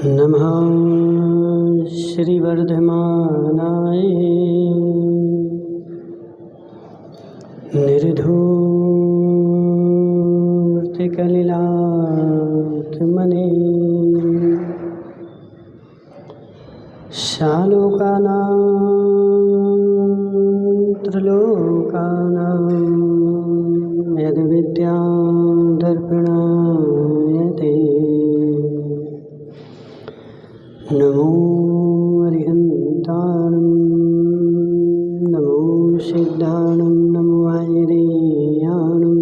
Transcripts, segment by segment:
नमः श्रीवर्धमानाय निर्धूर्तिकलिलात्मने शालोकानां त्रिलोकानां यद्विद्यां दर्पणायते। नमो अरिहन्ताणं नमो सिद्धाणं नमो आयर्याणं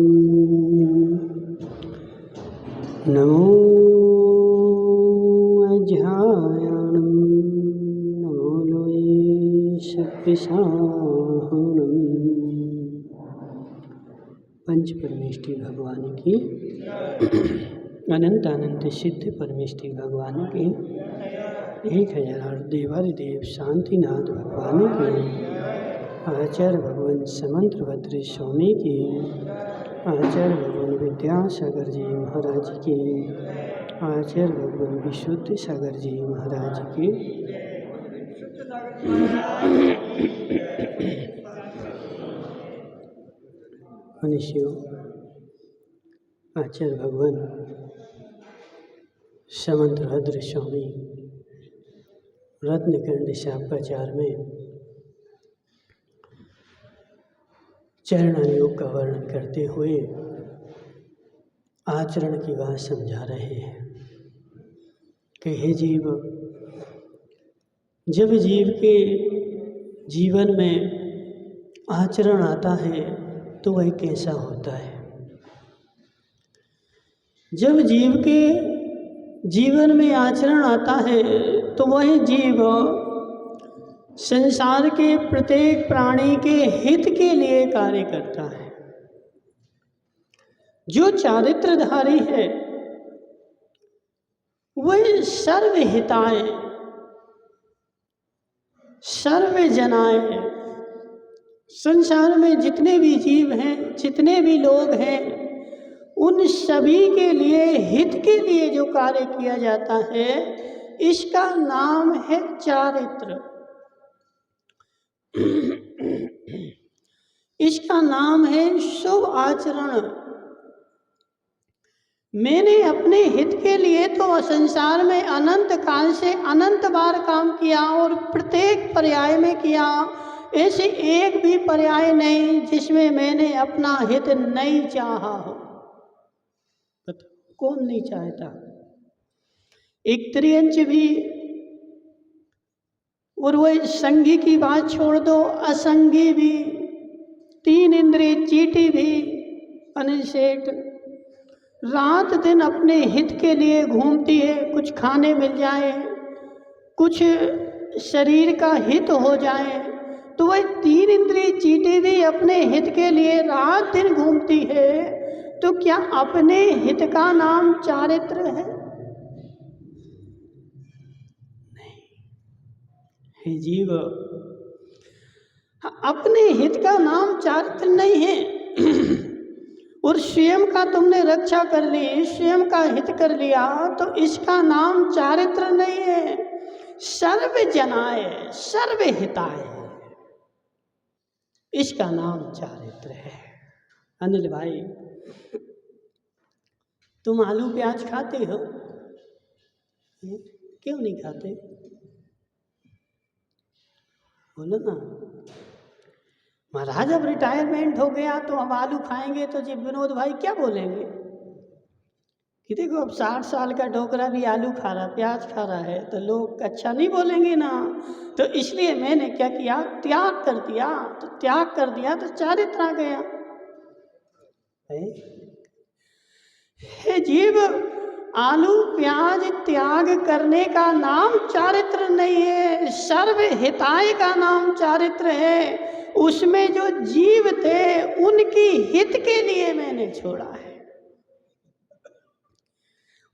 नमो अज्ञायाणं नमो लोये शक्तिशाहनम्। पंच परमेष्ठी भगवान की अनंत अनंत सिद्ध परमेष्ठी भगवान की 1000 देवादिदेव शांतिनाथ भगवान की आचार्य भगवान समंतभद्र स्वामी की आचार्य भगवान विद्यासागर जी महाराज की आचार्य भगवान विशुद्ध सागर जी महाराज की मनुष्यों आचार्य भगवान समंतभद्र स्वामी रत्नखंड शापाचार में चरण योग का वर्णन करते हुए आचरण की बात समझा रहे हैं कि हे जीव, जब जीव के जीवन में आचरण आता है तो वह कैसा होता है। जब जीव के जीवन में आचरण आता है तो वह जीव संसार के प्रत्येक प्राणी के हित के लिए कार्य करता है। जो चारित्रधारी है वह सर्वहिताय सर्वजनाय, संसार में जितने भी जीव हैं, जितने भी लोग हैं, उन सभी के लिए हित के लिए जो कार्य किया जाता है इसका नाम है चारित्र। इसका नाम है शुभ आचरण। मैंने अपने हित के लिए तो संसार में अनंत काल से अनंत बार काम किया और प्रत्येक पर्याय में किया। ऐसे एक भी पर्याय नहीं जिसमें मैंने अपना हित नहीं चाहा हो। कौन नहीं चाहता? एक त्रियंच भी, और वह संगी की बात छोड़ दो, असंगी भी, 3 इंद्रिय चीटी भी, अनिल सेठ रात दिन अपने हित के लिए घूमती है। कुछ खाने मिल जाए, कुछ शरीर का हित हो जाए, तो वह 3 इंद्रिय चीटी भी अपने हित के लिए रात दिन घूमती है। तो क्या अपने हित का नाम चारित्र है? नहीं। हे जीव, अपने हित का नाम चारित्र नहीं है। और स्वयं का तुमने रक्षा कर ली, स्वयं का हित कर लिया, तो इसका नाम चारित्र नहीं है। सर्वजनाय सर्वहिताय, इसका नाम चारित्र है। अनिल भाई, तुम आलू प्याज खाते हो? क्यों नहीं खाते? बोलो ना। महाराज अब रिटायरमेंट हो गया तो अब आलू खाएंगे तो जी विनोद भाई क्या बोलेंगे कि देखो अब 60 साल का ढोकरा भी आलू खा रहा, प्याज खा रहा है, तो लोग अच्छा नहीं बोलेंगे ना। तो इसलिए मैंने क्या किया, त्याग कर दिया। तो त्याग कर दिया तो चारित्र आ गया। हे जीव, आलू प्याज त्याग करने का नाम चारित्र नहीं है, सर्वहिताय का नाम चारित्र है। उसमें जो जीव थे उनकी हित के लिए मैंने छोड़ा है।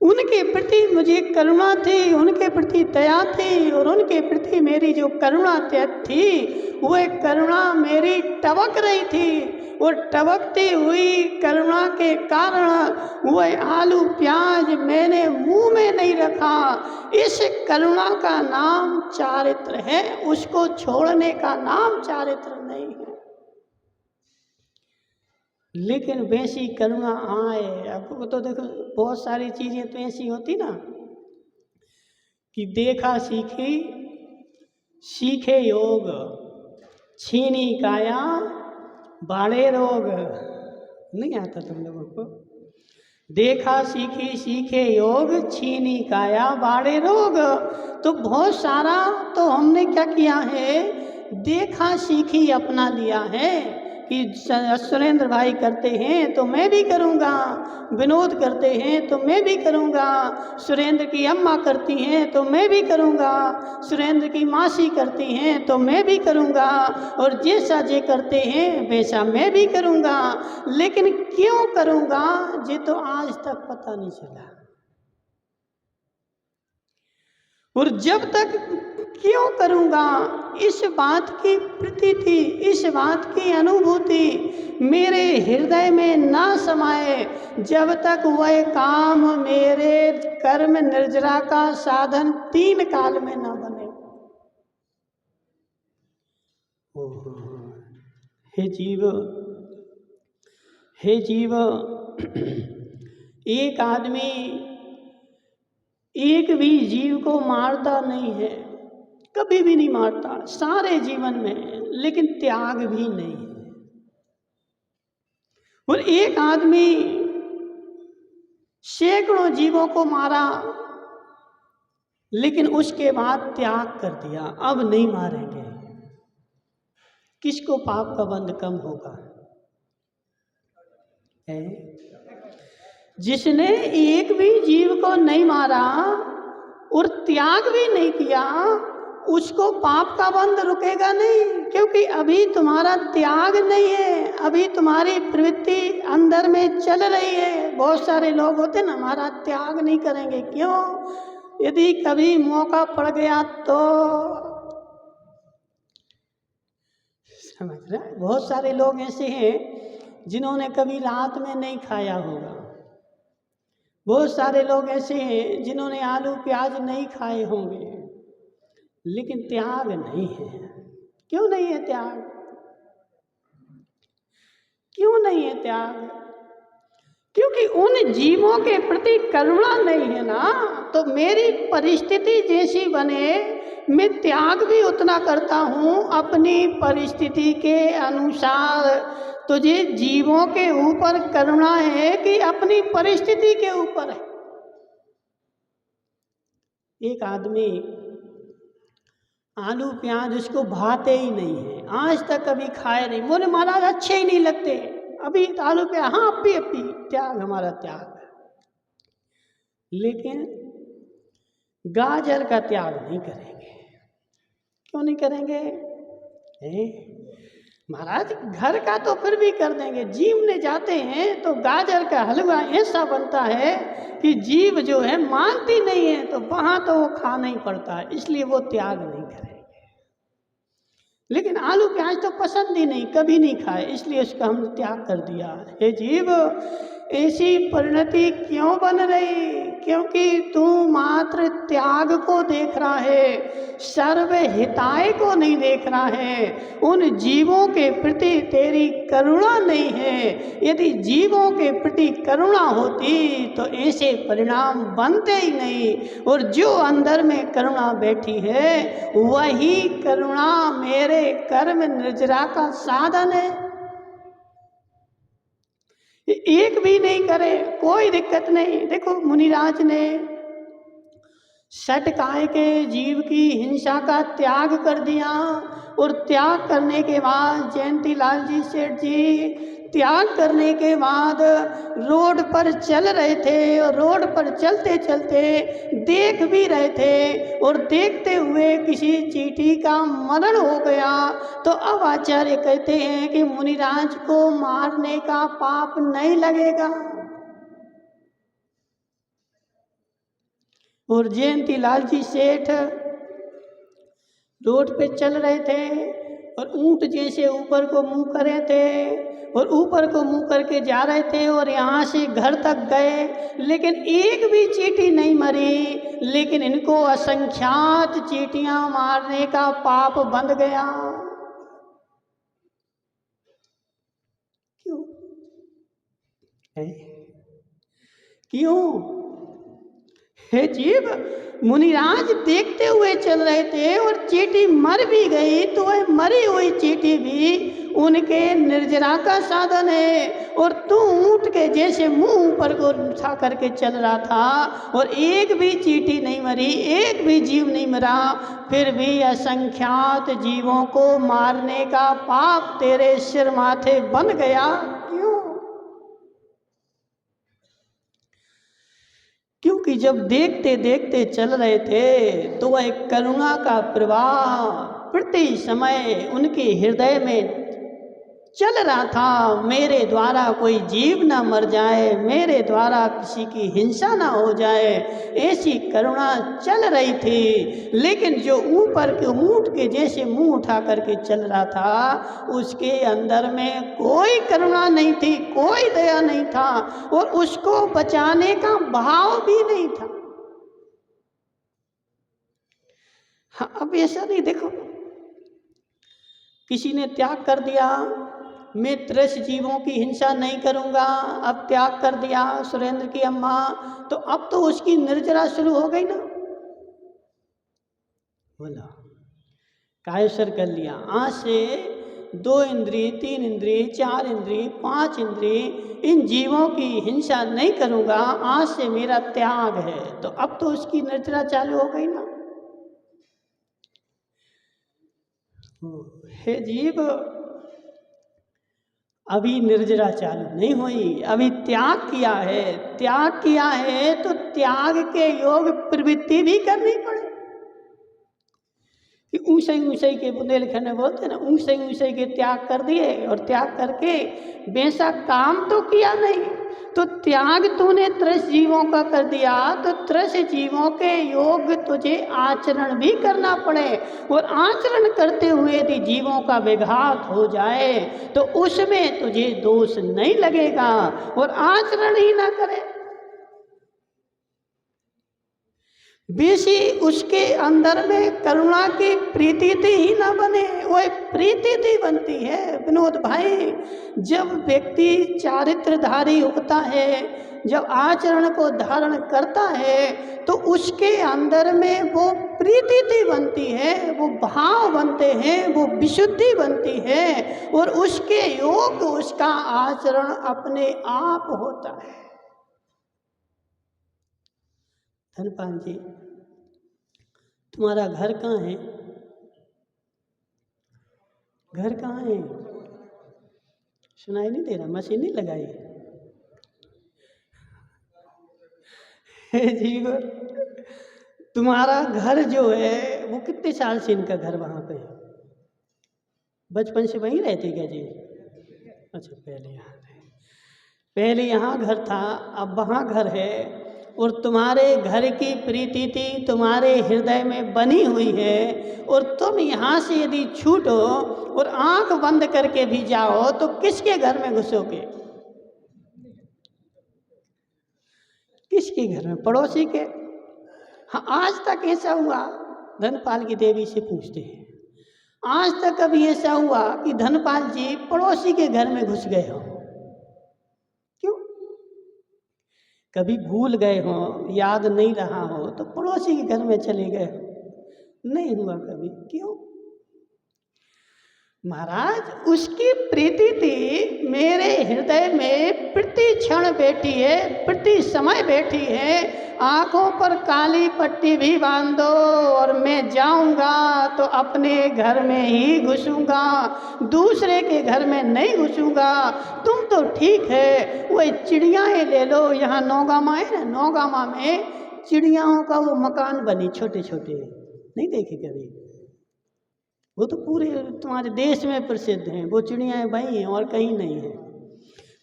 उनके प्रति मुझे करुणा थी, उनके प्रति दया थी, और उनके प्रति मेरी जो करुणा थी वह करुणा मेरी टपक रही थी। और टपकती हुई करुणा के कारण वह आलू प्याज मैंने मुंह में नहीं रखा। इस करुणा का नाम चारित्र है, उसको छोड़ने का नाम चारित्र नहीं है। लेकिन वैसी करुणा आए, आपको तो देखो बहुत सारी चीजें तो ऐसी होती ना कि देखा सीखी सीखे योग, छीनी काया बाड़े रोग। नहीं आता तुम लोगों को? देखा सीखी सीखे योग, छीनी काया बाड़े रोग। तो बहुत सारा तो हमने क्या किया है, देखा सीखी अपना लिया है कि सुरेंद्र भाई करते हैं तो मैं भी करूँगा, विनोद करते हैं तो मैं भी करूँगा, सुरेंद्र की अम्मा करती हैं तो मैं भी करूँगा, सुरेंद्र की मासी करती हैं तो मैं भी करूँगा, और जैसा जे करते हैं वैसा मैं भी करूँगा। लेकिन क्यों करूँगा ये तो आज तक पता नहीं चला। और जब तक क्यों करूँगा इस बात की प्रतीति, इस बात की अनुभूति मेरे हृदय में ना समाए, जब तक वह काम मेरे कर्म निर्जरा का साधन 3 काल में ना बने। हे जीव, हे जीव, एक आदमी एक भी जीव को मारता नहीं है, कभी भी नहीं मारता सारे जीवन में, लेकिन त्याग भी नहीं है। और एक आदमी सैकड़ों जीवों को मारा, लेकिन उसके बाद त्याग कर दिया, अब नहीं मारेंगे। किसको पाप का बंध कम होगा? जिसने एक भी जीव को नहीं मारा और त्याग भी नहीं किया, उसको पाप का बंध रुकेगा नहीं, क्योंकि अभी तुम्हारा त्याग नहीं है, अभी तुम्हारी प्रवृत्ति अंदर में चल रही है। बहुत सारे लोग होते ना, हमारा त्याग नहीं करेंगे, क्यों? यदि कभी मौका पड़ गया तो। समझ रहे? बहुत सारे लोग ऐसे हैं जिन्होंने कभी रात में नहीं खाया होगा, बहुत सारे लोग ऐसे हैं जिन्होंने आलू प्याज नहीं खाए होंगे, लेकिन त्याग नहीं है। क्यों नहीं है त्याग? क्यों नहीं है त्याग? क्योंकि उन जीवों के प्रति करुणा नहीं है ना। तो मेरी परिस्थिति जैसी बने, मैं त्याग भी उतना करता हूँ अपनी परिस्थिति के अनुसार। तुझे जीवों के ऊपर करुणा है कि अपनी परिस्थिति के ऊपर है? एक आदमी आलू प्याज उसको भाते ही नहीं है, आज तक कभी खाए नहीं, बोले महाराज अच्छे ही नहीं लगते, अभी आलू प्याज, हाँ अभी त्याग, हमारा त्याग है। लेकिन गाजर का त्याग नहीं करेंगे। क्यों नहीं करेंगे? महाराज घर का तो फिर भी कर देंगे, जीवने जाते हैं तो गाजर का हलवा ऐसा बनता है कि जीव जो है मानती नहीं है, तो वहाँ तो वो खाना ही पड़ता है, इसलिए वो त्याग नहीं करेंगे। लेकिन आलू प्याज तो पसंद ही नहीं, कभी नहीं खाए, इसलिए उसका हमने त्याग कर दिया। हे जीव, ऐसी परिणति क्यों बन रही? क्योंकि तू मात्र त्याग को देख रहा है, सर्व हिताय को नहीं देख रहा है। उन जीवों के प्रति तेरी करुणा नहीं है। यदि जीवों के प्रति करुणा होती तो ऐसे परिणाम बनते ही नहीं। और जो अंदर में करुणा बैठी है, वही करुणा मेरे कर्म निर्जरा का साधन है। एक भी नहीं करे कोई दिक्कत नहीं। देखो मुनिराज ने षटकाय के जीव की हिंसा का त्याग कर दिया, और त्याग करने के बाद जयंती लाल जी सेठ जी त्याग करने के बाद रोड पर चल रहे थे, और रोड पर चलते चलते देख भी रहे थे, और देखते हुए किसी चींटी का मरण हो गया। तो अब आचार्य कहते हैं कि मुनिराज को मारने का पाप नहीं लगेगा। और जयंती लाल जी सेठ रोड पे चल रहे थे और ऊंट जैसे ऊपर को मुंह करे थे, और ऊपर को मुंह करके जा रहे थे और यहाँ से घर तक गए, लेकिन एक भी चींटी नहीं मरी, लेकिन इनको असंख्यात चींटियां मारने का पाप बंध गया। क्यों? क्यों? हे जीव, मुनिराज देखते हुए चल रहे थे और चींटी मर भी गई तो वह मरी हुई चींटी भी उनके निर्जरा का साधन है। और तू ऊंट के जैसे मुंह ऊपर को उठा करके चल रहा था और एक भी चींटी नहीं मरी, एक भी जीव नहीं मरा, फिर भी असंख्यात जीवों को मारने का पाप तेरे सिर माथे बन गया। क्यों? क्योंकि जब देखते देखते चल रहे थे तो वह करुणा का प्रवाह प्रति समय उनके हृदय में चल रहा था। मेरे द्वारा कोई जीव ना मर जाए, मेरे द्वारा किसी की हिंसा ना हो जाए, ऐसी करुणा चल रही थी। लेकिन जो ऊपर के ऊंट के जैसे मुंह उठा करके चल रहा था, उसके अंदर में कोई करुणा नहीं थी, कोई दया नहीं था और उसको बचाने का भाव भी नहीं था। हाँ, अब ऐसा नहीं, देखो किसी ने त्याग कर दिया, मैं त्रस जीवों की हिंसा नहीं करूंगा, अब त्याग कर दिया सुरेंद्र की अम्मा, तो अब तो उसकी निर्जरा शुरू हो गई ना। बोला कायसर कर लिया, आज से 2 इंद्रिय, 3 इंद्रिय, 4 इंद्रिय, 5 इंद्रिय, इन जीवों की हिंसा नहीं करूंगा, आज से मेरा त्याग है। तो अब तो उसकी निर्जरा चालू हो गई ना। हे जीव, अभी निर्जरा चालू नहीं हुई, अभी त्याग किया है। त्याग किया है तो त्याग के योग प्रवृत्ति भी करनी पड़े। कि ऊंचे ऊंचे के बुंदेलखंड में बोलते हैं ना, ऊंचे ऊंचे के त्याग कर दिए और त्याग करके वैसा काम तो किया नहीं। तो त्याग तूने त्रस जीवों का कर दिया, तो त्रस जीवों के योग तुझे आचरण भी करना पड़े। और आचरण करते हुए यदि जीवों का विघात हो जाए तो उसमें तुझे दोष नहीं लगेगा। और आचरण ही ना करे, बेसी उसके अंदर में करुणा की प्रीति ही ना बने, वह प्रीति बनती है। विनोद भाई, जब व्यक्ति चारित्रधारी होता है, जब आचरण को धारण करता है, तो उसके अंदर में वो प्रीति बनती है, वो भाव बनते हैं, वो विशुद्धि बनती है और उसके योग उसका आचरण अपने आप होता है। धनपाल जी, तुम्हारा घर कहाँ है? घर कहाँ है? सुनाई नहीं दे रहा? मशीन नहीं लगाई? जीव, तुम्हारा घर जो है वो कितने साल से इनका घर वहाँ पे है? बचपन से वहीं रहते क्या जी? अच्छा, पहले यहाँ घर था, अब वहाँ घर है। और तुम्हारे घर की प्रीति थी तुम्हारे हृदय में बनी हुई है। और तुम यहाँ से यदि छूटो और आंख बंद करके भी जाओ तो किसके घर में घुसोगे? किसके घर में? पड़ोसी के। हाँ, आज तक ऐसा हुआ, धनपाल की देवी से पूछते हैं, आज तक कभी ऐसा हुआ कि धनपाल जी पड़ोसी के घर में घुस गए हो? क्यों? कभी भूल गए हो, याद नहीं रहा हो तो पड़ोसी के घर में चले गए हो? नहीं हुआ कभी। क्यों? महाराज, उसकी प्रीति थी मेरे हृदय में प्रति क्षण बैठी है, प्रति समय बैठी है। आंखों पर काली पट्टी भी बांध दो और मैं जाऊंगा तो अपने घर में ही घुसूंगा, दूसरे के घर में नहीं घुसूंगा। तुम तो ठीक है, वही चिड़ियाएँ ले लो, यहाँ नौगामा है ना, नौगामा में चिड़ियाओं का वो मकान बनी, छोटे छोटे, नहीं देखे कभी? वो तो पूरे तुम्हारे देश में प्रसिद्ध हैं, वो चिड़ियाँ वही हैं और कहीं नहीं है।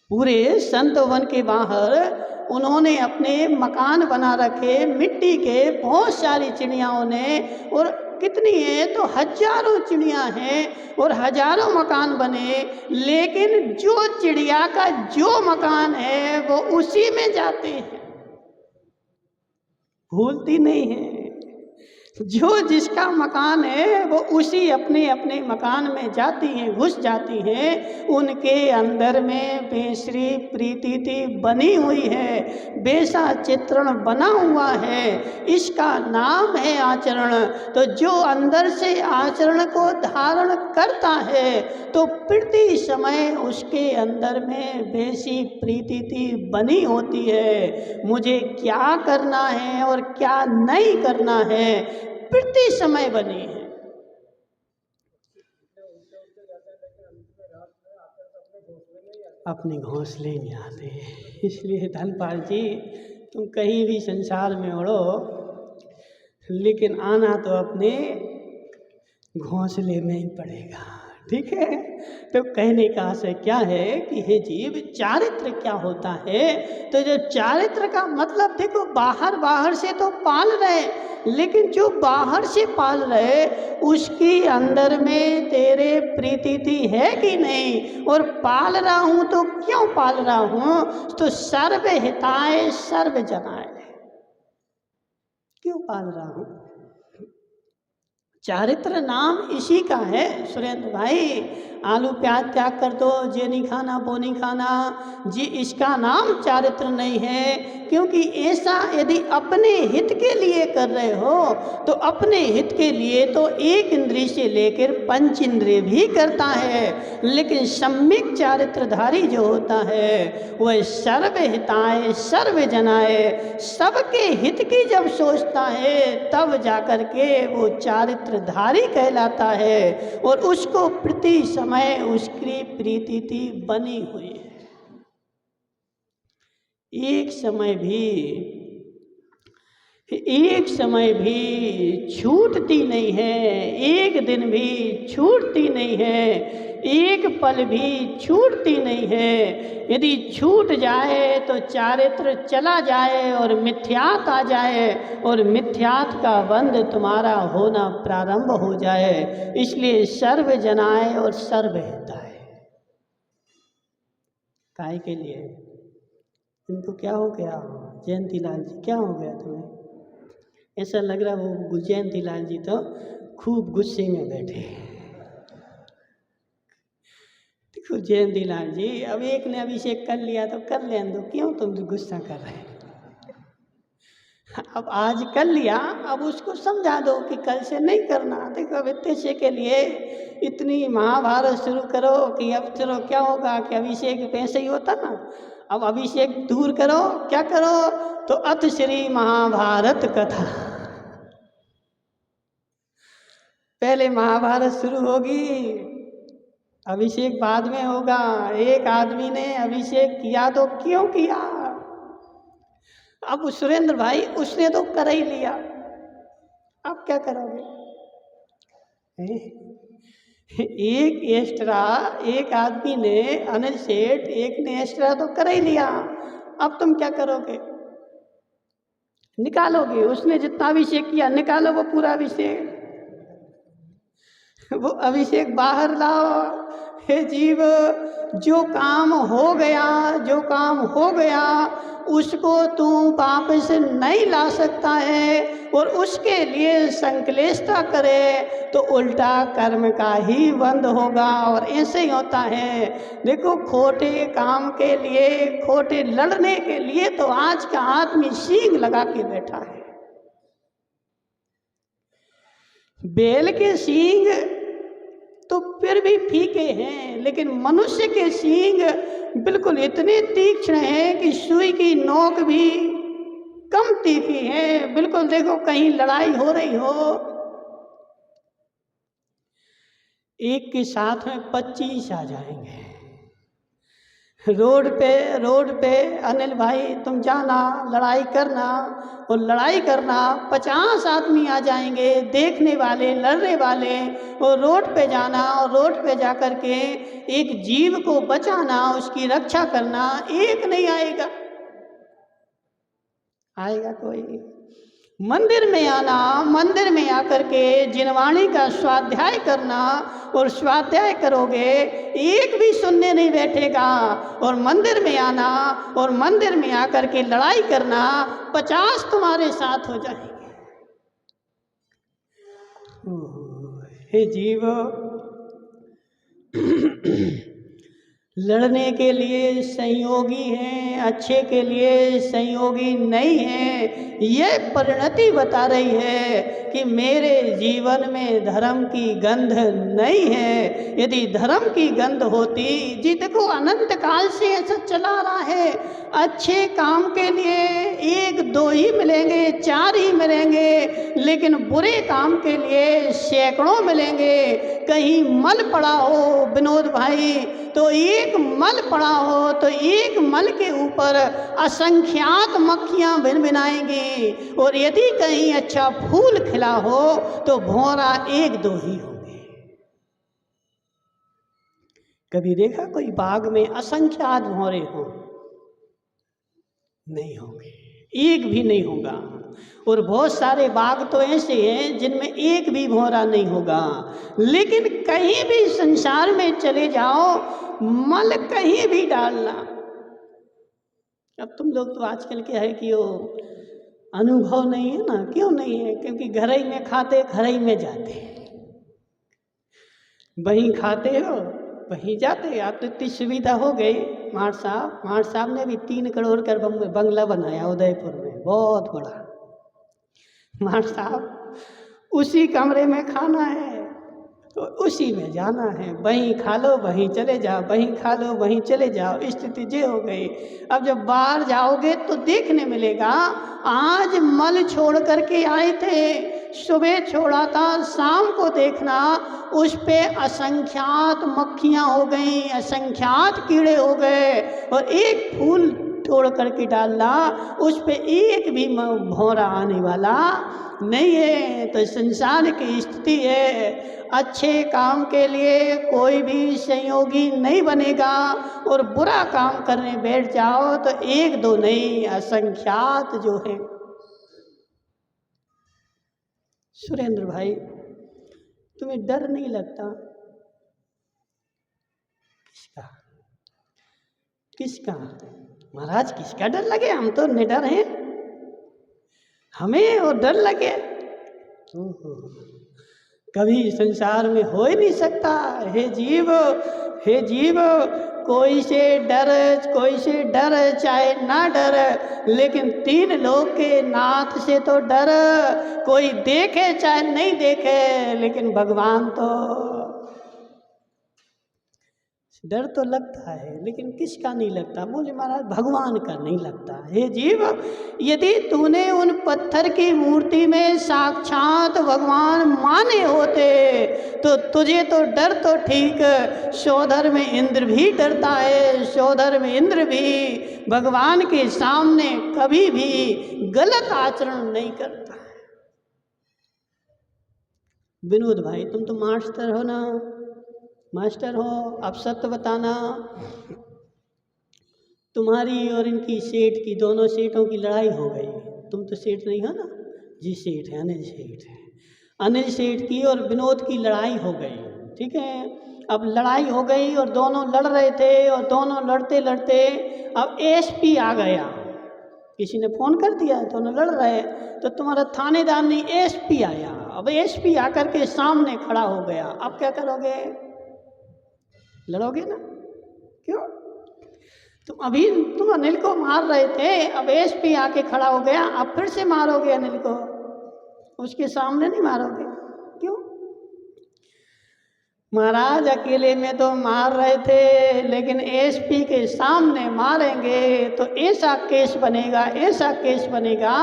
पूरे संत वन के बाहर उन्होंने अपने मकान बना रखे मिट्टी के, बहुत सारी चिड़ियाओं ने, और कितनी है, तो हजारों चिड़िया हैं और हजारों मकान बने, लेकिन जो चिड़िया का जो मकान है वो उसी में जाते हैं, भूलती नहीं है। जो जिसका मकान है वो उसी अपने अपने मकान में जाती हैं, घुस जाती हैं। उनके अंदर में बेसरी प्रीति बनी हुई है, बेसा चित्रण बना हुआ है, इसका नाम है आचरण। तो जो अंदर से आचरण को धारण करता है तो प्रति समय उसके अंदर में बेसी प्रीति बनी होती है। मुझे क्या करना है और क्या नहीं करना है प्रति समय बनी है। अपने घोंसले में आते हैं। इसलिए धनपाल जी, तुम कहीं भी संसार में उड़ो, लेकिन आना तो अपने घोंसले में ही पड़ेगा, ठीक है। तो कहने का आशय क्या है कि हे जीव, चारित्र क्या होता है। तो जो चारित्र का मतलब देखो, बाहर से तो पाल रहे, लेकिन जो बाहर से पाल रहे उसकी अंदर में तेरे प्रीति है कि नहीं, और पाल रहा हूं तो क्यों पाल रहा हूं, तो सर्व हिताय सर्व जनाय, क्यों पाल रहा हूं। चारित्र नाम इसी का है सुरेंद्र भाई। आलू प्याज त्याग कर दो, ये नहीं खाना वो नहीं खाना जी, इसका नाम चारित्र नहीं है। क्योंकि ऐसा यदि अपने हित के लिए कर रहे हो तो अपने हित के लिए तो एक इंद्रिय से लेकर पंच इंद्रिय भी करता है, लेकिन सम्यक चारित्रधारी जो होता है वह सर्व हिताय सर्व जनाय, सबके हित की जब सोचता है तब जाकर के वो चारित्रधारी कहलाता है, और उसको प्रति समय उसकी प्रीति बनी हुई है। एक समय भी छूटती नहीं है, एक दिन भी छूटती नहीं है, एक पल भी छूटती नहीं है। यदि छूट जाए तो चारित्र चला जाए और मिथ्यात आ जाए, और मिथ्यात का बंध तुम्हारा होना प्रारंभ हो जाए। इसलिए सर्व जनाए और सर्व हिताय। काय के लिए? इनको क्या हो गया जयंती लाल जी, क्या हो गया तुम्हें? ऐसा लग रहा वो जयंती लाल जी तो खूब गुस्से में बैठे। देखो जयंती लाल जी, अब एक ने अभिषेक कर लिया तो कर लेने दो, क्यों तुम गुस्सा कर रहे हैं। अब आज कर लिया, अब उसको समझा दो कि कल से नहीं करना। देखो वित्तेश्य के लिए इतनी महाभारत शुरू करो कि अब चलो क्या होगा कि अभिषेक पैसे ही होता ना, अब अभिषेक दूर करो, क्या करो, तो अथ श्री महाभारत कथा। पहले महाभारत शुरू होगी, अभिषेक बाद में होगा। एक आदमी ने अभिषेक किया तो क्यों किया? अब सुरेंद्र भाई उसने तो कर ही लिया, अब क्या करोगे? एक एक्स्ट्रा, एक आदमी ने, अनिल सेठ एक ने एक्स्ट्रा तो कर ही लिया, अब तुम क्या करोगे? निकालोगे? उसने जितना अभिषेक किया निकालो वो पूरा अभिषेक, वो अभिषेक बाहर लाओ। हे जीव, जो काम हो गया उसको तू वापस नहीं ला सकता है, और उसके लिए संकलेशता करे तो उल्टा कर्म का ही बंद होगा। और ऐसे ही होता है। देखो खोटे काम के लिए, खोटे लड़ने के लिए तो आज का आदमी सींग लगा के बैठा है। बैल के सींग तो फिर भी फीके हैं, लेकिन मनुष्य के सींग बिल्कुल इतने तीक्ष्ण हैं कि सुई की नोक भी कम तीखी है। बिल्कुल देखो, कहीं लड़ाई हो रही हो, एक के साथ में 25 आ जाएंगे। रोड पे अनिल भाई तुम जाना लड़ाई करना, और लड़ाई करना 50 आदमी आ जाएंगे देखने वाले, लड़ने वाले, और रोड पे जाना, और रोड पे जा कर के एक जीव को बचाना, उसकी रक्षा करना, एक नहीं आएगा। आएगा कोई? मंदिर में आना, मंदिर में आकर के जिनवाणी का स्वाध्याय करना, और स्वाध्याय करोगे एक भी सुनने नहीं बैठेगा, और मंदिर में आना और मंदिर में आकर के लड़ाई करना, 50 तुम्हारे साथ हो जाएंगे। हे जीव, लड़ने के लिए संयोगी हैं, अच्छे के लिए संयोगी नहीं है। ये परिणति बता रही है कि मेरे जीवन में धर्म की गंध नहीं है। यदि धर्म की गंध होती, जी देखो अनंत काल से ऐसा चला रहा है, अच्छे काम के लिए 1-2 ही मिलेंगे, 4 ही मिलेंगे, लेकिन बुरे काम के लिए सैकड़ों मिलेंगे। कहीं मल पड़ा हो विनोद भाई, तो एक मल पड़ा हो तो एक मल के ऊपर असंख्यात मक्खियां भिनभिनाएंगी, और यदि कहीं अच्छा फूल खिला हो तो भौरा 1-2 ही होंगे। कभी देखा कोई बाग में असंख्यात भौरे हो? नहीं होंगे, एक भी नहीं होगा। और बहुत सारे बाग तो ऐसे हैं जिनमें एक भी भौरा नहीं होगा। लेकिन कहीं भी संसार में चले जाओ, मल कहीं भी डालना। अब तुम लोग तो आजकल क्या है कि वो अनुभव नहीं है ना। क्यों नहीं है? क्योंकि घर ही में खाते, घर ही में जाते, वहीं खाते हो वहीं जाते। अब तो इतनी सुविधा हो गई। मार साहब ने भी 3 करोड़ का बंगला बनाया उदयपुर में, बहुत बड़ा। मार साहब उसी कमरे में खाना है तो उसी में जाना है, वहीं खा लो वहीं चले जाओ, वहीं खा लो वहीं चले जाओ। स्थिति ये हो गई। अब जब बाहर जाओगे तो देखने मिलेगा, आज मल छोड़ करके आए थे, सुबह छोड़ा था, शाम को देखना उस पे असंख्यात मक्खियां हो गई, असंख्यात कीड़े हो गए। और एक फूल तोड़ करके डालना, उस पे एक भी भौरा आने वाला नहीं है। तो संसार की स्थिति है, अच्छे काम के लिए कोई भी संयोगी नहीं बनेगा, और बुरा काम करने बैठ जाओ तो 1-2 नहीं, असंख्यात जो है। सुरेंद्र भाई, तुम्हें डर नहीं लगता? किसका किसका महाराज, किसका डर लगे? हम तो निडर हैं, हमें और डर लगे? कभी संसार में हो ही नहीं सकता। हे जीव, हे जीव, कोई से डर चाहे ना डर, लेकिन 3 लोक के नाथ से तो डर। कोई देखे चाहे नहीं देखे, लेकिन भगवान तो डर तो लगता है, लेकिन किसका नहीं लगता? बोले महाराज भगवान का नहीं लगता। हे जीव, यदि तूने उन पत्थर की मूर्ति में साक्षात भगवान माने होते तो तुझे तो डर तो ठीक, सौधर में इंद्र भी डरता है। सौधर में इंद्र भी भगवान के सामने कभी भी गलत आचरण नहीं करता है। विनोद भाई, तुम तो मास्टर हो ना, मास्टर हो, अब सत्य बताना। तुम्हारी और इनकी सेठ की, दोनों सेठों की लड़ाई हो गई। तुम तो सेठ नहीं हो ना? जी सेठ है, अनिल सेठ है। अनिल सेठ की और विनोद की लड़ाई हो गई, ठीक है। अब लड़ाई हो गई और दोनों लड़ रहे थे, और दोनों लड़ते लड़ते अब एसपी आ गया। किसी ने फ़ोन कर दिया, दोनों लड़ रहे, तो तुम्हारा थानेदार नहीं, एसपी आया। अब एसपी आकर के सामने खड़ा हो गया। अब क्या करोगे? लड़ोगे ना? क्यों? तुम अनिल को मार रहे थे, अब एसपी आके खड़ा हो गया, अब फिर से मारोगे अनिल को? उसके सामने नहीं मारोगे? क्यों? महाराज अकेले में तो मार रहे थे, लेकिन एसपी के सामने मारेंगे तो ऐसा केस बनेगा, ऐसा केस बनेगा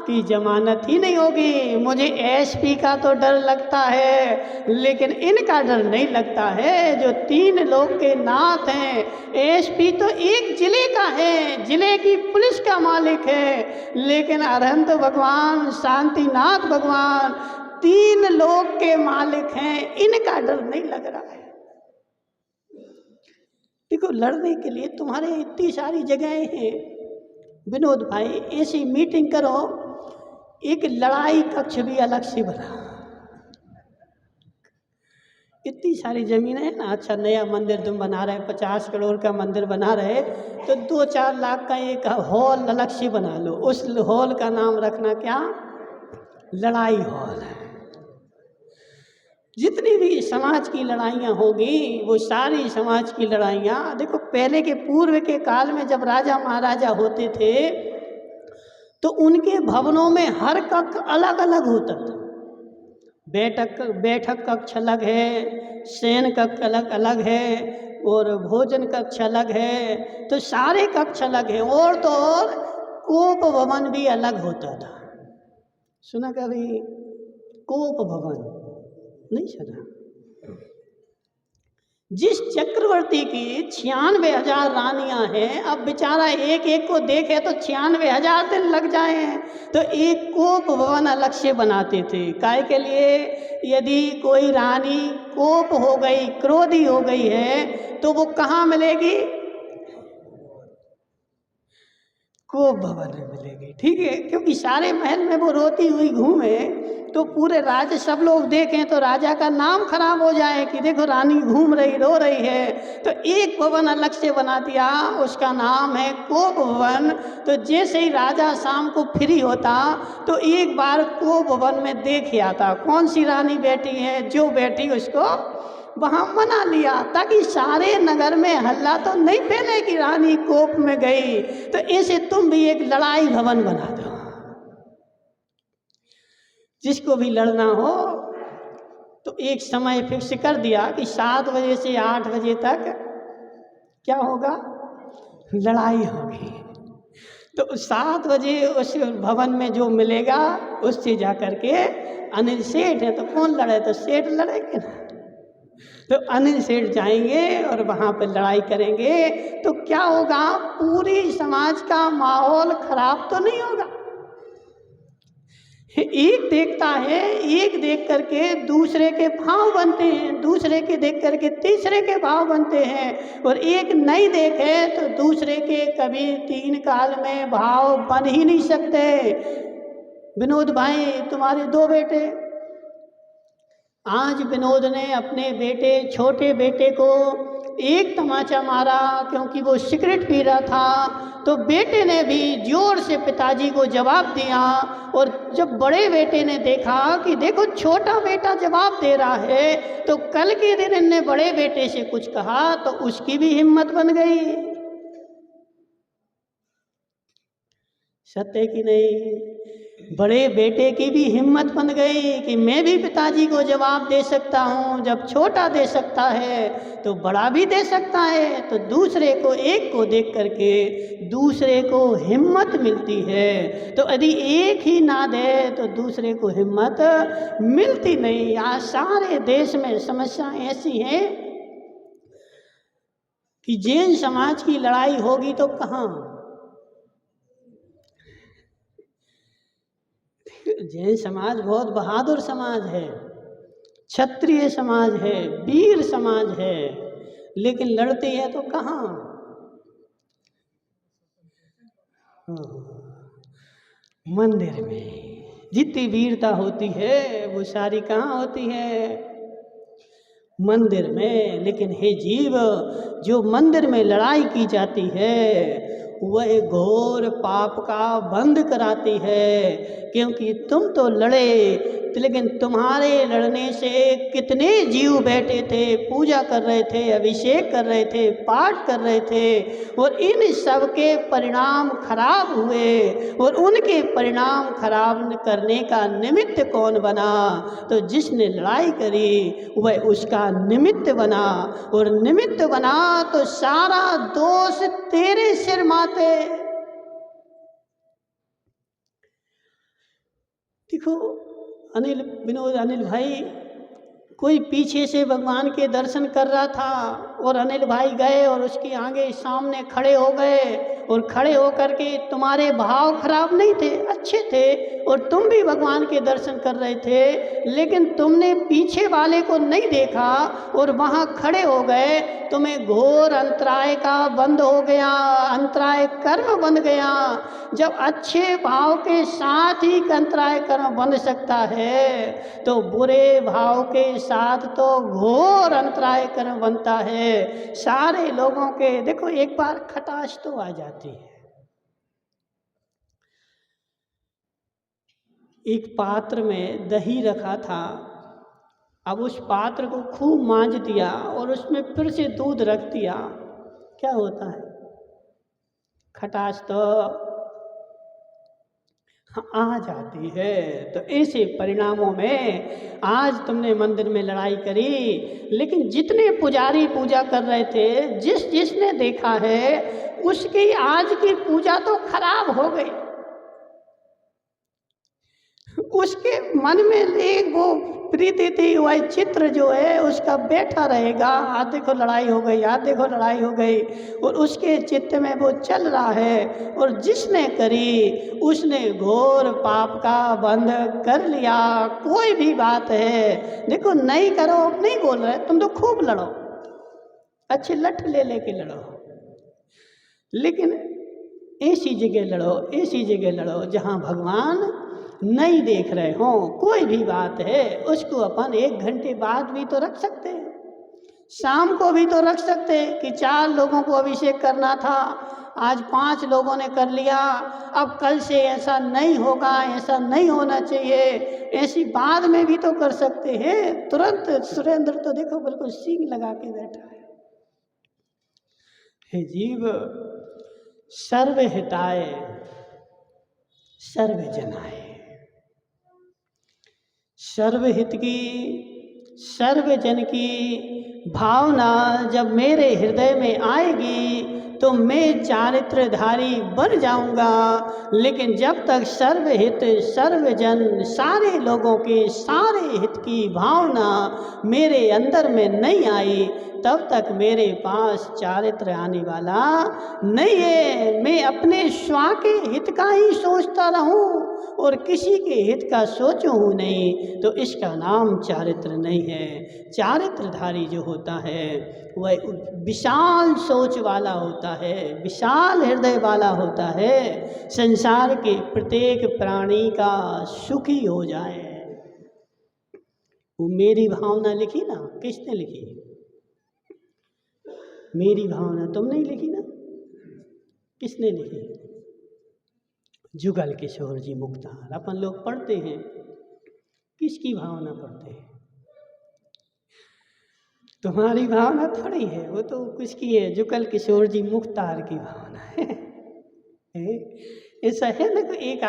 कि जमानत ही नहीं होगी। मुझे एसपी का तो डर लगता है, लेकिन इनका डर नहीं लगता है, जो 3 लोक के नाथ हैं। एसपी तो एक जिले का है, जिले की पुलिस का मालिक है, लेकिन अरहंत भगवान, शांतिनाथ भगवान 3 लोक के मालिक हैं, इनका डर नहीं लग रहा है। देखो, लड़ने के लिए तुम्हारे इतनी सारी जगहें हैं। विनोद भाई, ऐसी मीटिंग करो, एक लड़ाई कक्ष भी अलग से बना। इतनी सारी ज़मीन है ना, अच्छा नया मंदिर तुम बना रहे, 50 करोड़ का मंदिर बना रहे, तो 2-4 लाख का एक हॉल अलग से बना लो। उस हॉल का नाम रखना क्या? लड़ाई हॉल है। जितनी भी समाज की लड़ाइयाँ होगी वो सारी समाज की लड़ाइयाँ, देखो पहले के पूर्व के काल में जब राजा महाराजा होते थे तो उनके भवनों में हर कक्ष अलग अलग होता था। बैठक कक्ष अलग है, शयन कक्ष अलग अलग है, और भोजन कक्ष अलग है, तो सारे कक्ष अलग हैं। और तो और कोप भवन भी अलग होता था। सुना कभी कोप भवन? नहीं सुना। जिस चक्रवर्ती की 96,000 रानियां हैं, अब बेचारा एक एक को देखे तो 96,000 दिन लग जाए, तो एक कोप भवन अलग से बनाते थे। काय के लिए? यदि कोई रानी कोप हो गई, क्रोधी हो गई है, तो वो कहाँ मिलेगी? कोप भवन में मिलेगी। ठीक है, क्योंकि सारे महल में वो रोती हुई घूमे तो पूरे राज्य सब लोग देखें तो राजा का नाम खराब हो जाए कि देखो रानी घूम रही, रो रही है। तो एक भवन अलग से बना दिया, उसका नाम है कोप भवन। तो जैसे ही राजा शाम को फ्री होता तो एक बार कोप भवन में देख आता कौन सी रानी बैठी है, जो बैठी उसको वहां मना लिया, ताकि सारे नगर में हल्ला तो नहीं फैले कि रानी कोप में गई। तो ऐसे तुम भी एक लड़ाई भवन बना दो। जिसको भी लड़ना हो तो एक समय फिक्स कर दिया कि 7 बजे से 8 बजे तक क्या होगा? लड़ाई होगी। तो 7 बजे उस भवन में जो मिलेगा उससे जा करके, अनिल सेठ है तो कौन लड़े? तो सेठ लड़ेंगे ना। तो अनिल सेठ जाएंगे और वहाँ पर लड़ाई करेंगे। तो क्या होगा? पूरी समाज का माहौल खराब तो नहीं होगा। एक देखता है, एक देख करके दूसरे के भाव बनते हैं, दूसरे के देख करके तीसरे के भाव बनते हैं, और एक नहीं देखे तो दूसरे के कभी 3 काल में भाव बन ही नहीं सकते। विनोद भाई, तुम्हारे 2 बेटे, आज विनोद ने अपने बेटे, छोटे बेटे को एक तमाचा मारा क्योंकि वो सिगरेट पी रहा था। तो बेटे ने भी जोर से पिताजी को जवाब दिया, और जब बड़े बेटे ने देखा कि देखो छोटा बेटा जवाब दे रहा है, तो कल के दिन इनने बड़े बेटे से कुछ कहा तो उसकी भी हिम्मत बन गई। सत्य कि नहीं? बड़े बेटे की भी हिम्मत बन गई कि मैं भी पिताजी को जवाब दे सकता हूँ। जब छोटा दे सकता है तो बड़ा भी दे सकता है। तो दूसरे को, एक को देख करके दूसरे को हिम्मत मिलती है। तो यदि एक ही ना दे तो दूसरे को हिम्मत मिलती नहीं। आज सारे देश में समस्याएं ऐसी हैं कि जैन समाज की लड़ाई होगी तो कहाँ? जैन समाज बहुत बहादुर समाज है, क्षत्रिय समाज है, वीर समाज है, लेकिन लड़ते हैं तो कहाँ? मंदिर में जितनी वीरता होती है वो सारी कहाँ होती है? मंदिर में। लेकिन हे जीव, जो मंदिर में लड़ाई की जाती है वह घोर पाप का बंध कराती है। क्योंकि तुम तो लड़े, लेकिन तुम्हारे लड़ने से कितने जीव बैठे थे, पूजा कर रहे थे, अभिषेक कर रहे थे, पाठ कर रहे थे, और इन सब के परिणाम खराब हुए। और उनके परिणाम खराब करने का निमित्त कौन बना? तो जिसने लड़ाई करी वह उसका निमित्त बना, और निमित्त बना तो सारा दोष तेरे सिर माथे। देखो अनिल भाई, कोई पीछे से भगवान के दर्शन कर रहा था और अनिल भाई गए और उसके आगे सामने खड़े हो गए और खड़े होकर के तुम्हारे भाव खराब नहीं थे, अच्छे थे, और तुम भी भगवान के दर्शन कर रहे थे, लेकिन तुमने पीछे वाले को नहीं देखा और वहाँ खड़े हो गए, तुम्हें घोर अंतराय का बंद हो गया, अंतराय कर्म बन गया। जब अच्छे भाव के साथ ही अंतराय कर्म बन सकता है, तो बुरे भाव के साथ तो घोर अंतराय कर्म बनता है। सारे लोगों के देखो, एक बार खटाश तो आ जाती है। एक पात्र में दही रखा था, अब उस पात्र को खूब मांज दिया और उसमें फिर से दूध रख दिया, क्या होता है? खटास तो आ जाती है। तो ऐसे परिणामों में आज तुमने मंदिर में लड़ाई करी, लेकिन जितने पुजारी पूजा कर रहे थे, जिसने देखा है उसकी आज की पूजा तो खराब हो गई। उसके मन में एक वो प्रीति थी, वह चित्र जो है उसका बैठा रहेगा, आज देखो लड़ाई हो गई, आज देखो लड़ाई हो गई, और उसके चित्त में वो चल रहा है। और जिसने करी उसने घोर पाप का बंध कर लिया। कोई भी बात है, देखो नहीं करो, नहीं बोल रहे, तुम तो खूब लड़ो, अच्छे लठ ले लेके लड़ो, लेकिन ऐसी जगह लड़ो, ऐसी जगह लड़ो जहाँ भगवान नहीं देख रहे हो। कोई भी बात है उसको अपन 1 घंटे बाद भी तो रख सकते हैं, शाम को भी तो रख सकते हैं कि 4 लोगों को अभिषेक करना था, आज 5 लोगों ने कर लिया, अब कल से ऐसा नहीं होगा, ऐसा नहीं होना चाहिए, ऐसी बाद में भी तो कर सकते हैं। तुरंत सुरेंद्र तो देखो बिल्कुल सींग लगा के बैठा है। हे जीव, सर्वहिताय सर्वजनाय, सर्वहित की, सर्वजन की भावना जब मेरे हृदय में आएगी तो मैं चारित्रधारी बन जाऊंगा। लेकिन जब तक सर्वहित, सर्वजन, सारे लोगों के सारे हित की भावना मेरे अंदर में नहीं आई, तब तक मेरे पास चारित्र आने वाला नहीं है। मैं अपने स्व के हित का ही सोचता रहूं और किसी के हित का सोचूं नहीं, तो इसका नाम चारित्र नहीं है। चारित्रधारी जो होता है वह विशाल सोच वाला होता है, विशाल हृदय वाला होता है, संसार के प्रत्येक प्राणी का सुखी हो जाए। वो मेरी भावना लिखी ना, किसने लिखी? मेरी भावना तुम नहीं लिखी ना, किसने लिखी? जुगल किशोर जी मुक्तार। अपन लोग पढ़ते हैं, किसकी भावना पढ़ते हैं? तुम्हारी भावना थोड़ी है, वो तो किसकी है? जुगल किशोर जी मुक्तार की भावना है। ऐसा है ना, एक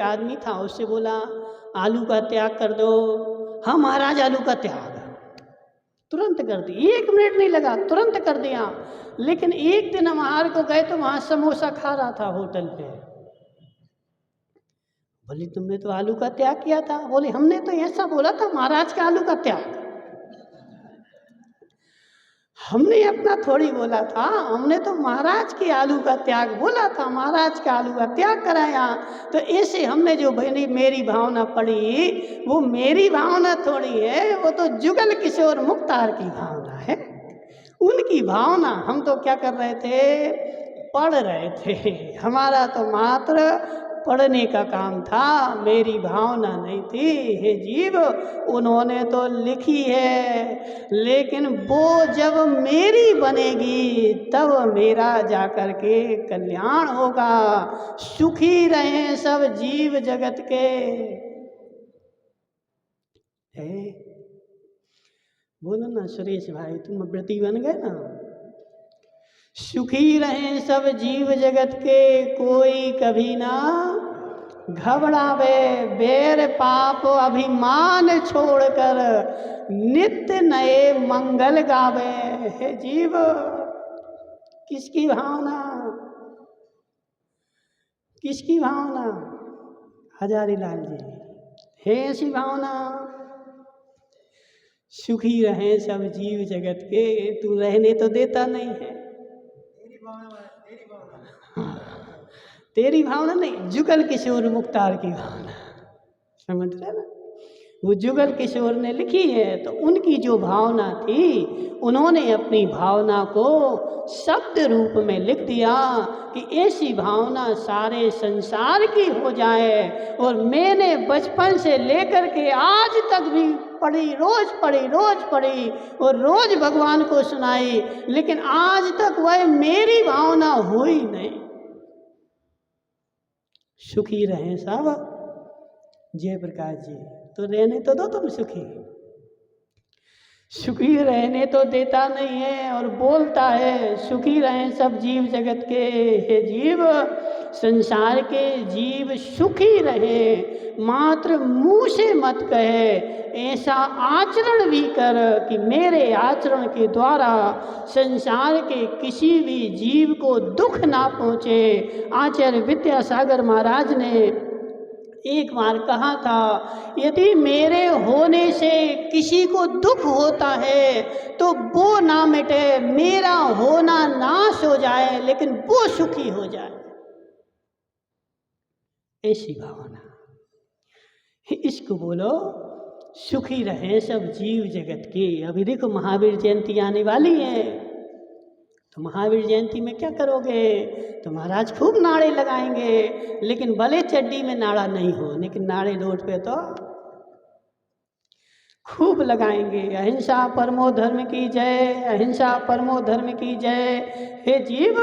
आदमी था, उससे बोला आलू का त्याग कर दो। हाँ महाराज, आलू का त्याग तुरंत कर दी, 1 मिनट नहीं लगा, तुरंत कर दिया। लेकिन एक दिन हम आहार को गए तो वहां समोसा खा रहा था होटल पे। बोले तुमने तो आलू का त्याग किया था। बोले हमने तो ऐसा बोला था, महाराज का आलू का त्याग। हमने अपना थोड़ी बोला था, हमने तो महाराज के आलू का त्याग बोला था, महाराज का आलू का त्याग कराया। तो ऐसे हमने जो मेरी भावना पढ़ी, वो मेरी भावना थोड़ी है, वो तो जुगल किशोर मुक्तार की भावना है, उनकी भावना। हम तो क्या कर रहे थे? पढ़ रहे थे। हमारा तो मात्र पढ़ने का काम था, मेरी भावना नहीं थी। हे जीव, उन्होंने तो लिखी है, लेकिन वो जब मेरी बनेगी तब मेरा जाकर के कल्याण होगा। सुखी रहें सब जीव जगत के। है बोलो ना सुरेश भाई, तुम व्रती बन गए ना। सुखी रहें सब जीव जगत के, कोई कभी ना घबरावे। बैर पाप अभिमान छोड़कर नित्य नए मंगल गावे। हे जीव, किसकी भावना? किसकी भावना? हजारीलाल जी है ऐसी भावना। सुखी रहें सब जीव जगत के, तू रहने तो देता नहीं है। तेरी भावना नहीं, जुगल किशोर मुख्तार की भावना, समझ रहे ना। वो जुगल किशोर ने लिखी है, तो उनकी जो भावना थी, उन्होंने अपनी भावना को शब्द रूप में लिख दिया कि ऐसी भावना सारे संसार की हो जाए। और मैंने बचपन से लेकर के आज तक भी पढ़ी, रोज पढ़ी और रोज भगवान को सुनाई, लेकिन आज तक वह मेरी भावना हुई नहीं। सुखी रहें साहब जयप्रकाश जी, तो रहने तो दो तुम सुखी। सुखी रहने तो देता नहीं है और बोलता है सुखी रहें सब जीव जगत के। हे जीव, संसार के जीव सुखी रहे, मात्र मुंह से मत कहे, ऐसा आचरण भी कर कि मेरे आचरण के द्वारा संसार के किसी भी जीव को दुख ना पहुँचे। आचार्य विद्यासागर महाराज ने एक बार कहा था, यदि मेरे होने से किसी को दुख होता है तो वो ना मिटे, मेरा होना नाश हो जाए, लेकिन वो सुखी हो जाए। ऐसी भावना, इसको बोलो सुखी रहे सब जीव जगत की। अभी देखो महावीर जयंती आने वाली है, तो महावीर जयंती में क्या करोगे? तो महाराज खूब नारे लगाएंगे, लेकिन भले चड्डी में नारा नहीं हो, लेकिन नारे रोड पे तो खूब लगाएंगे। अहिंसा परमो धर्म की जय, अहिंसा परमो धर्म की जय। हे जीव,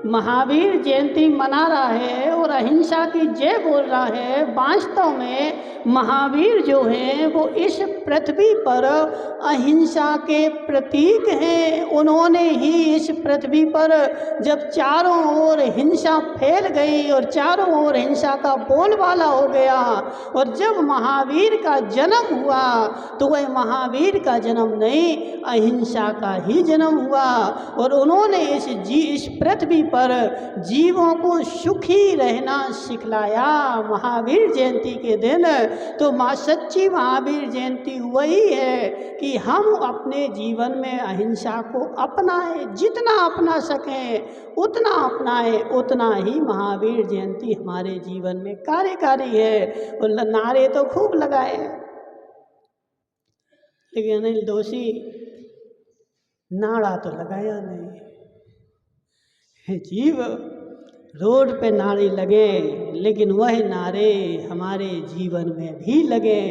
महावीर जयंती मना रहा है और अहिंसा की जय बोल रहा है। वास्तव में महावीर जो हैं वो इस पृथ्वी पर अहिंसा के प्रतीक हैं। उन्होंने ही इस पृथ्वी पर जब चारों ओर हिंसा फैल गई और चारों ओर हिंसा का बोलबाला हो गया, और जब महावीर का जन्म हुआ तो वह महावीर का जन्म नहीं, अहिंसा का ही जन्म हुआ। और उन्होंने इस पृथ्वी पर जीवों को सुखी रहना सिखलाया महावीर जयंती के दिन। तो माँ सच्ची महावीर जयंती वही है कि हम अपने जीवन में अहिंसा को अपनाएं, जितना अपना सकें उतना अपनाएं, उतना ही महावीर जयंती हमारे जीवन में कार्यकारी है। और नारे तो खूब लगाए, लेकिन अनिल दोषी नारा तो लगाया नहीं। जीव, रोड पे नारे लगे, लेकिन वह नारे हमारे जीवन में भी लगे,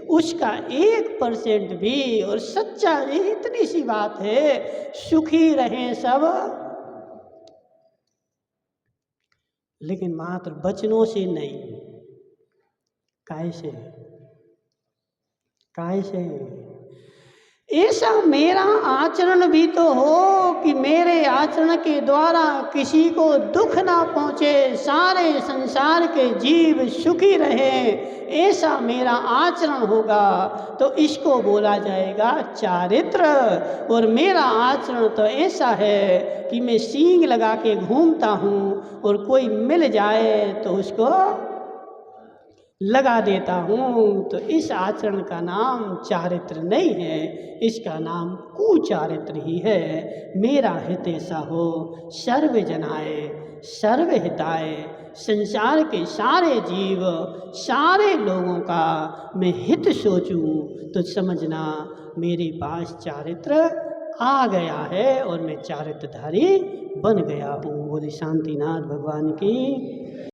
उसका 1% भी। और सच्चा इतनी सी बात है, सुखी रहें सब, लेकिन मात्र वचनों से नहीं। कैसे? ऐसा मेरा आचरण भी तो हो कि मेरे आचरण के द्वारा किसी को दुख ना पहुँचे, सारे संसार के जीव सुखी रहें, ऐसा मेरा आचरण होगा तो इसको बोला जाएगा चारित्र। और मेरा आचरण तो ऐसा है कि मैं सींग लगा के घूमता हूँ और कोई मिल जाए तो उसको लगा देता हूँ, तो इस आचरण का नाम चारित्र नहीं है, इसका नाम कुचारित्र ही है। मेरा हित ऐसा हो सर्व जनाए सर्व हिताय, संसार के सारे जीव सारे लोगों का मैं हित सोचूं तो समझना मेरे पास चारित्र आ गया है और मैं चारित्रधारी बन गया हूँ। बोले शांतिनाथ भगवान की।